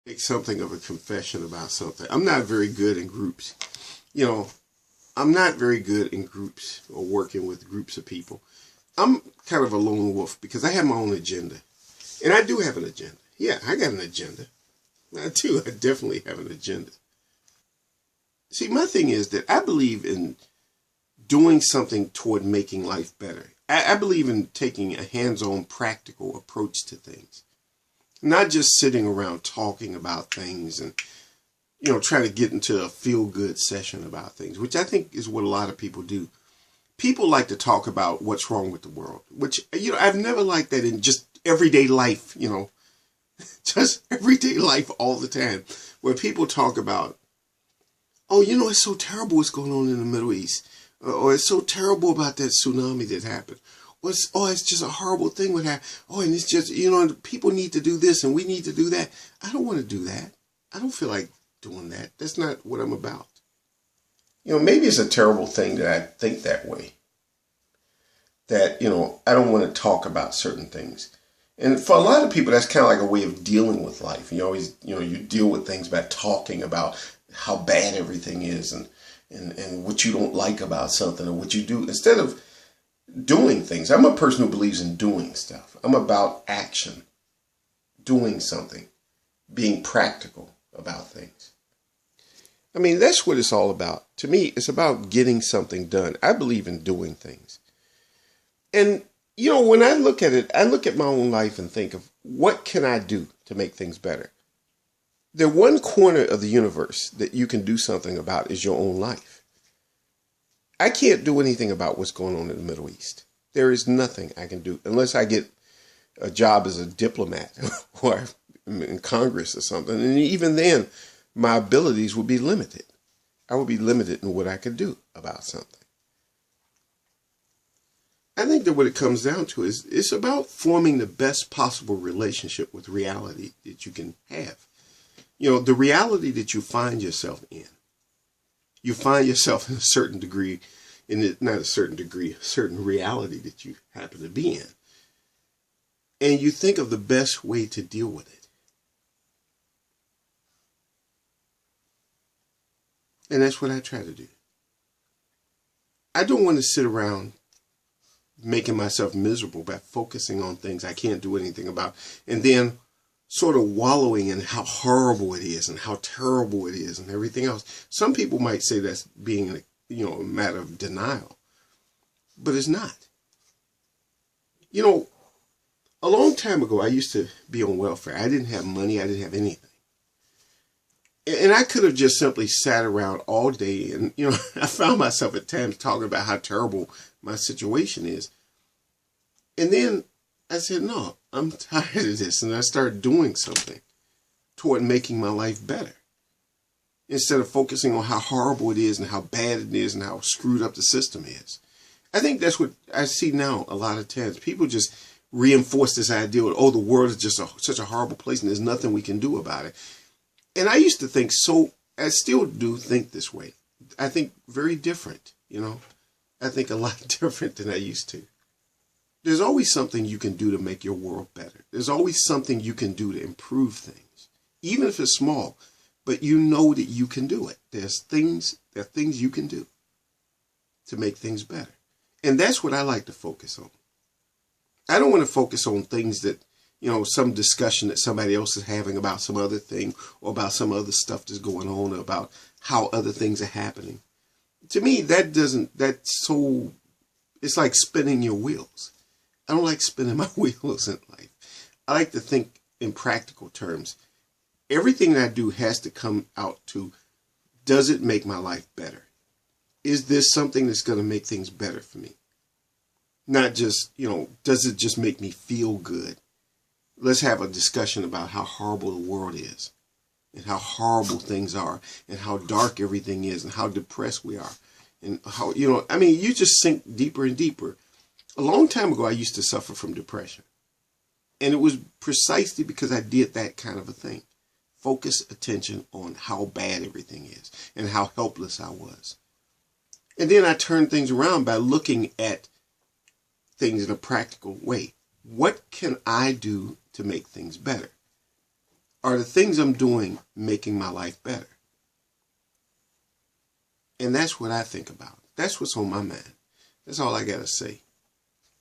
make something of a confession about something. I'm not very good in groups. You know, I'm not very good in groups or working with groups of people. I'm kind of a lone wolf because I have my own agenda. And I do have an agenda. Yeah, I got an agenda. I do. I definitely have an agenda. See, my thing is that I believe in doing something toward making life better. I believe in taking a hands-on, practical approach to things. Not just sitting around talking about things and, trying to get into a feel-good session about things, which I think is what a lot of people do. People like to talk about what's wrong with the world, which, I've never liked that in just everyday life, just everyday life all the time, where people talk about, oh, it's so terrible what's going on in the Middle East. Or it's so terrible about that tsunami that happened. It's just a horrible thing what happened. Oh, and it's just, people need to do this and we need to do that. I don't want to do that. I don't feel like doing that. That's not what I'm about. Maybe it's a terrible thing that I think that way. That, I don't want to talk about certain things. And for a lot of people, that's kind of like a way of dealing with life. You always, you deal with things by talking about how bad everything is and what you don't like about something or what you do instead of doing things. I'm a person who believes in doing stuff. I'm about action, doing something, being practical about things. I mean, that's what it's all about. To me, it's about getting something done. I believe in doing things. And, when I look at it, I look at my own life and think of what can I do to make things better? The one corner of the universe that you can do something about is your own life. I can't do anything about what's going on in the Middle East. There is nothing I can do unless I get a job as a diplomat or in Congress or something. And even then, my abilities would be limited. I would be limited in what I could do about something. I think that what it comes down to is it's about forming the best possible relationship with reality that you can have. The reality that you find yourself in. You find yourself in a certain degree, not a certain degree, a certain reality that you happen to be in. And you think of the best way to deal with it. And that's what I try to do. I don't want to sit around making myself miserable by focusing on things I can't do anything about. And then sort of wallowing in how horrible it is and how terrible it is and everything else. Some people might say that's being, a matter of denial, but it's not. A long time ago, I used to be on welfare. I didn't have money. I didn't have anything. And I could have just simply sat around all day and, I found myself at times talking about how terrible my situation is. And then I said, no, I'm tired of this. And I started doing something toward making my life better. Instead of focusing on how horrible it is and how bad it is and how screwed up the system is. I think that's what I see now a lot of times. People just reinforce this idea of, the world is just such a horrible place and there's nothing we can do about it. And I used to think I still do think this way. I think very different, I think a lot different than I used to. There's always something you can do to make your world better. There's always something you can do to improve things, even if it's small, but you know that you can do it. There are things you can do to make things better. And that's what I like to focus on. I don't want to focus on things that, some discussion that somebody else is having about some other thing or about some other stuff that's going on or about how other things are happening. To me, it's like spinning your wheels. I don't like spinning my wheels in life. I like to think in practical terms. Everything that I do has to come out to, does it make my life better? Is this something that's going to make things better for me? Not just, does it just make me feel good? Let's have a discussion about how horrible the world is and how horrible things are and how dark everything is and how depressed we are. And how, you just sink deeper and deeper. A long time ago, I used to suffer from depression. And it was precisely because I did that kind of a thing. Focus attention on how bad everything is and how helpless I was. And then I turned things around by looking at things in a practical way. What can I do to make things better? Are the things I'm doing making my life better? And that's what I think about. That's what's on my mind. That's all I got to say.